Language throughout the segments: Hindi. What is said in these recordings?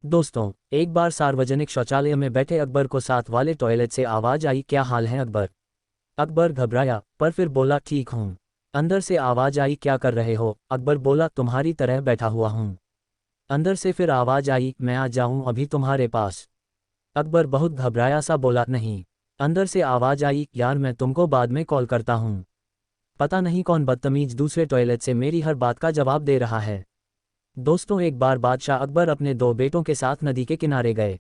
दोस्तों, एक बार सार्वजनिक शौचालय में बैठे अकबर को साथ वाले टॉयलेट से आवाज आई, क्या हाल है अकबर। अकबर घबराया पर फिर बोला, ठीक हूँ। अंदर से आवाज आई, क्या कर रहे हो। अकबर बोला, तुम्हारी तरह बैठा हुआ हूँ। अंदर से फिर आवाज आई, मैं आ जाऊँ अभी तुम्हारे पास। अकबर बहुत घबराया सा बोला, नहीं। अंदर से आवाज आई, यार मैं तुमको बाद में कॉल करता हूँ। पता नहीं कौन बदतमीज दूसरे टॉयलेट से मेरी हर बात का जवाब दे रहा है। दोस्तों, एक बार बादशाह अकबर अपने दो बेटों के साथ नदी के किनारे गए।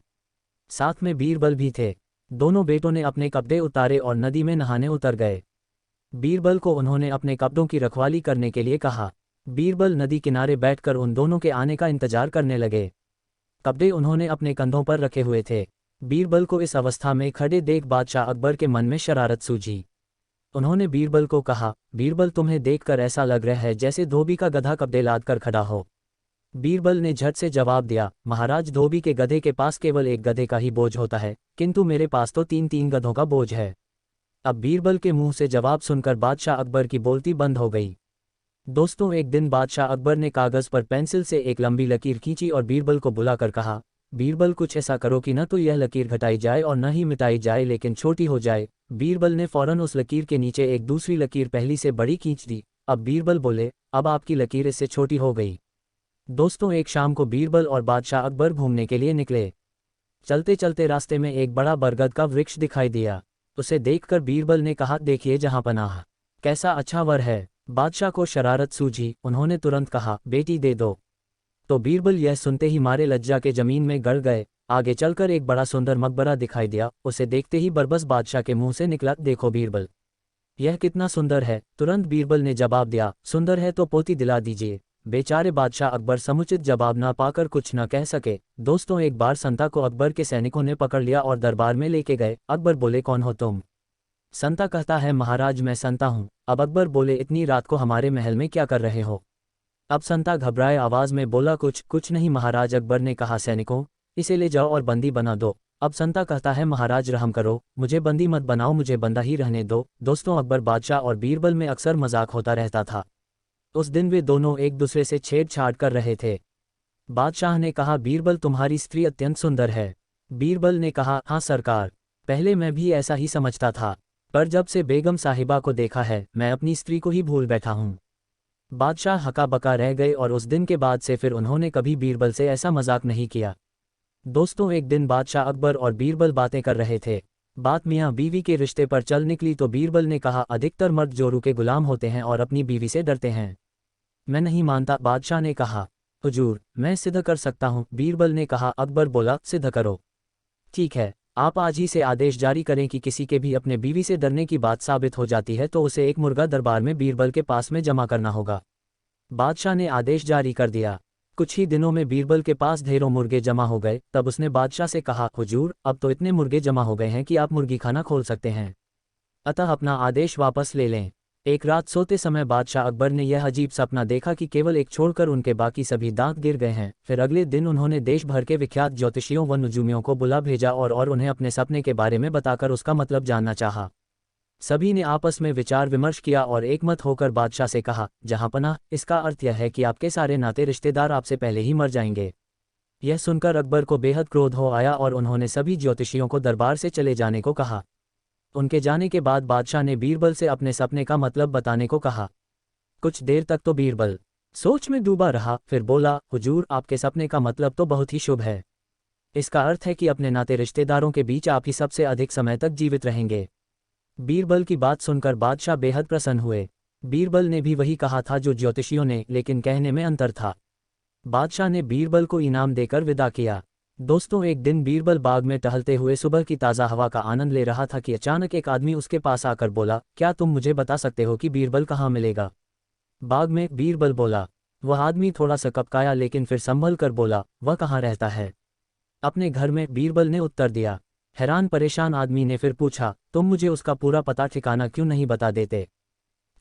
साथ में बीरबल भी थे। दोनों बेटों ने अपने कपड़े उतारे और नदी में नहाने उतर गए। बीरबल को उन्होंने अपने कपड़ों की रखवाली करने के लिए कहा। बीरबल नदी किनारे बैठकर उन दोनों के आने का इंतजार करने लगे। कपड़े उन्होंने अपने कंधों पर रखे हुए थे। बीरबल को इस अवस्था में खड़े देख बादशाह अकबर के मन में शरारत सूझी। उन्होंने बीरबल को कहा, बीरबल तुम्हें देखकर ऐसा लग रहा है जैसे धोबी का गधा कपड़े लाद कर खड़ा हो। बीरबल ने झट से जवाब दिया, महाराज धोबी के गधे के पास केवल एक गधे का ही बोझ होता है, किंतु मेरे पास तो तीन तीन गधों का बोझ है। अब बीरबल के मुंह से जवाब सुनकर बादशाह अकबर की बोलती बंद हो गई। दोस्तों, एक दिन बादशाह अकबर ने कागज पर पेंसिल से एक लंबी लकीर खींची और बीरबल को बुलाकर कहा, बीरबल कुछ ऐसा करो कि न तो यह लकीर घटाई जाए और न ही मिटाई जाए लेकिन छोटी हो जाए। बीरबल ने फौरन उस लकीर के नीचे एक दूसरी लकीर पहली से बड़ी खींच दी। अब बीरबल बोले, अब आपकी लकीर इससे छोटी हो गई। दोस्तों, एक शाम को बीरबल और बादशाह अकबर घूमने के लिए निकले। चलते चलते रास्ते में एक बड़ा बरगद का वृक्ष दिखाई दिया। उसे देखकर बीरबल ने कहा, देखिए जहाँपनाह, कैसा अच्छा वर है। बादशाह को शरारत सूझी, उन्होंने तुरंत कहा, बेटी दे दो। तो बीरबल यह सुनते ही मारे लज्जा के जमीन में गड़ गए। आगे चलकर एक बड़ा सुंदर मकबरा दिखाई दिया। उसे देखते ही बरबस बादशाह के मुंह से निकला, देखो बीरबल, यह कितना सुंदर है। तुरंत बीरबल ने जवाब दिया, सुंदर है तो पोती दिला दीजिए। बेचारे बादशाह अकबर समुचित जवाब ना पाकर कुछ न कह सके। दोस्तों, एक बार संता को अकबर के सैनिकों ने पकड़ लिया और दरबार में लेके गए। अकबर बोले, कौन हो तुम। संता कहता है, महाराज मैं संता हूँ। अब अकबर बोले, इतनी रात को हमारे महल में क्या कर रहे हो। अब संता घबराए आवाज में बोला, कुछ नहीं महाराज। अकबर ने कहा, सैनिकों, इसे ले जाओ और बंदी बना दो। अब संता कहता है, महाराज रहम करो, मुझे बंदी मत बनाओ, मुझे बंदा ही रहने दो। दोस्तों, अकबर बादशाह और बीरबल में अक्सर मजाक होता रहता था। उस दिन वे दोनों एक दूसरे से छेड़छाड़ कर रहे थे। बादशाह ने कहा, बीरबल तुम्हारी स्त्री अत्यंत सुंदर है। बीरबल ने कहा, हाँ सरकार, पहले मैं भी ऐसा ही समझता था, पर जब से बेगम साहिबा को देखा है मैं अपनी स्त्री को ही भूल बैठा हूँ। बादशाह हका बका रह गए और उस दिन के बाद से फिर उन्होंने कभी बीरबल से ऐसा मजाक नहीं किया। दोस्तों, एक दिन बादशाह अकबर और बीरबल बातें कर रहे थे। बात मियाँ बीवी के रिश्ते पर चल निकली तो बीरबल ने कहा, अधिकतर मर्द जोरू के गुलाम होते हैं और अपनी बीवी से डरते हैं। मैं नहीं मानता। बादशाह ने कहा, हुजूर मैं सिद्ध कर सकता हूँ। बीरबल ने कहा। अकबर बोला, सिद्ध करो। ठीक है, आप आज ही से आदेश जारी करें कि किसी के भी अपने बीवी से डरने की बात साबित हो जाती है तो उसे एक मुर्गा दरबार में बीरबल के पास में जमा करना होगा। बादशाह ने आदेश जारी कर दिया। कुछ ही दिनों में बीरबल के पास ढेरों मुर्गे जमा हो गए। तब उसने बादशाह से कहा, हुजूर अब तो इतने मुर्गे जमा हो गए हैं कि आप मुर्गी खाना खोल सकते हैं, अतः अपना आदेश वापस ले लें। एक रात सोते समय बादशाह अकबर ने यह अजीब सपना देखा कि केवल एक छोड़कर उनके बाकी सभी दांत गिर गए हैं। फिर अगले दिन उन्होंने देश भर के विख्यात ज्योतिषियों व नुजूमियों को बुला भेजा और उन्हें अपने सपने के बारे में बताकर उसका मतलब जानना चाहा। सभी ने आपस में विचार विमर्श किया और एकमत होकर बादशाह से कहा, जहाँपनाह, इसका अर्थ यह है कि आपके सारे नाते रिश्तेदार आपसे पहले ही मर जाएंगे। यह सुनकर अकबर को बेहद क्रोध हो आया और उन्होंने सभी ज्योतिषियों को दरबार से चले जाने को कहा। उनके जाने के बाद बादशाह ने बीरबल से अपने सपने का मतलब बताने को कहा। कुछ देर तक तो बीरबल सोच में डूबा रहा, फिर बोला, हुजूर आपके सपने का मतलब तो बहुत ही शुभ है। इसका अर्थ है कि अपने नाते रिश्तेदारों के बीच आप ही सबसे अधिक समय तक जीवित रहेंगे। बीरबल की बात सुनकर बादशाह बेहद प्रसन्न हुए। बीरबल ने भी वही कहा था जो ज्योतिषियों ने, लेकिन कहने में अंतर था। बादशाह ने बीरबल को इनाम देकर विदा किया। दोस्तों, एक दिन बीरबल बाग में टहलते हुए सुबह की ताज़ा हवा का आनंद ले रहा था कि अचानक एक आदमी उसके पास आकर बोला, क्या तुम मुझे बता सकते हो कि बीरबल कहाँ मिलेगा। बाग में। बीरबल बोला। वह आदमी थोड़ा सा कपकाया लेकिन फिर संभल कर बोला, वह कहाँ रहता है। अपने घर में, बीरबल ने उत्तर दिया। हैरान परेशान आदमी ने फिर पूछा, तुम मुझे उसका पूरा पता ठिकाना क्यों नहीं बता देते।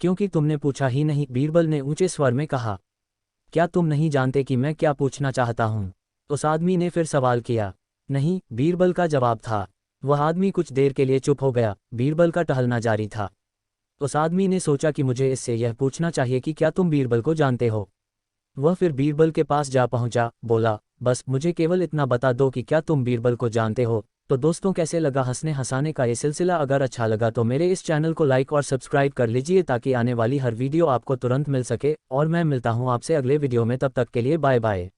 क्योंकि तुमने पूछा ही नहीं, बीरबल ने ऊंचे स्वर में कहा। क्या तुम नहीं जानते कि मैं क्या पूछना चाहता हूँ। उस आदमी ने फिर सवाल किया। नहीं, बीरबल का जवाब था। वह आदमी कुछ देर के लिए चुप हो गया। बीरबल का टहलना जारी था। उस आदमी ने सोचा कि मुझे इससे यह पूछना चाहिए कि क्या तुम बीरबल को जानते हो। वह फिर बीरबल के पास जा पहुंचा, बोला, बस मुझे केवल इतना बता दो कि क्या तुम बीरबल को जानते हो। तो दोस्तों कैसे लगा हंसने हंसाने का ये सिलसिला, अगर अच्छा लगा तो मेरे इस चैनल को लाइक और सब्सक्राइब कर लीजिए ताकि आने वाली हर वीडियो आपको तुरंत मिल सके। और मैं मिलता हूँ आपसे अगले वीडियो में, तब तक के लिए बाय बाय।